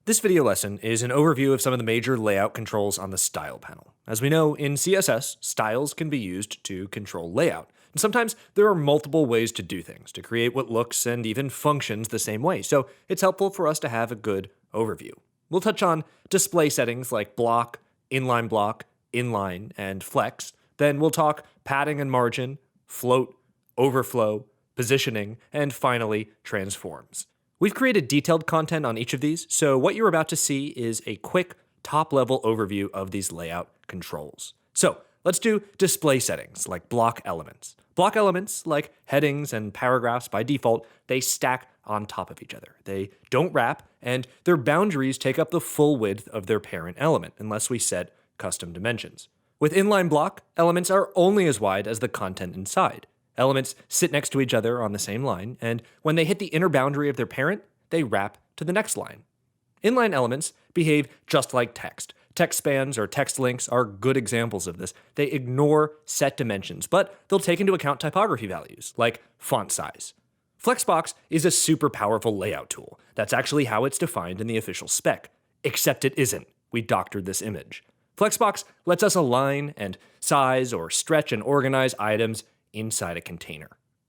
This video lesson is an overview of some of the major layout controls on the Style panel. As we know, in CSS, styles can be used to control layout. And sometimes there are multiple ways to do things, to create what looks and even functions the same way, so it's helpful for us to have a good overview. We'll touch on display settings like block, inline, and flex. Then we'll talk padding and margin, float, overflow, positioning, and finally, transforms. We've created detailed content on each of these, so what you're about to see is a quick, top-level overview of these layout controls. So let's do display settings like block elements. Block elements, like headings and paragraphs by default, they stack on top of each other. They don't wrap, and their boundaries take up the full width of their parent element, unless we set custom dimensions. With inline block, elements are only as wide as the content inside. Elements sit next to each other on the same line, and when they hit the inner boundary of their parent, they wrap to the next line. Inline elements behave just like text. Text spans or text links are good examples of this. They ignore set dimensions, but they'll take into account typography values, like font size. Flexbox is a super powerful layout tool. That's actually how it's defined in the official spec. Except it isn't. We doctored this image. Flexbox lets us align and size or stretch and organize items inside a container.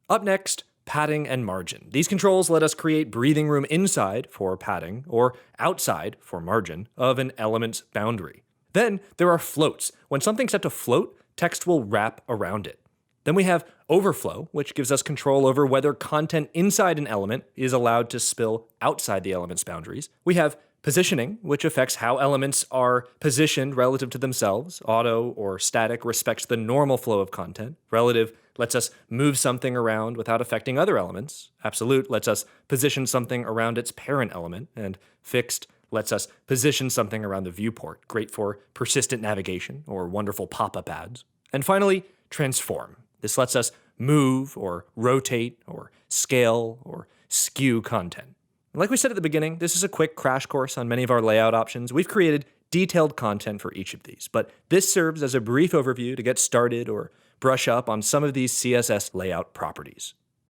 Up next, padding and margin. These controls let us create breathing room inside for padding or outside for margin of an element's boundary. Then there are floats. When something's set to float, text will wrap around it. Then we have overflow, which gives us control over whether content inside an element is allowed to spill outside the element's boundaries. We have positioning, which affects how elements are positioned relative to themselves. Auto or static respects the normal flow of content. Relative lets us move something around without affecting other elements. Absolute lets us position something around its parent element. And fixed lets us position something around the viewport, great for persistent navigation or wonderful pop-up ads. And finally, transform. This lets us move or rotate or scale or skew content. Like we said at the beginning, this is a quick crash course on many of our layout options. We've created detailed content for each of these, but this serves as a brief overview to get started or brush up on some of these CSS layout properties.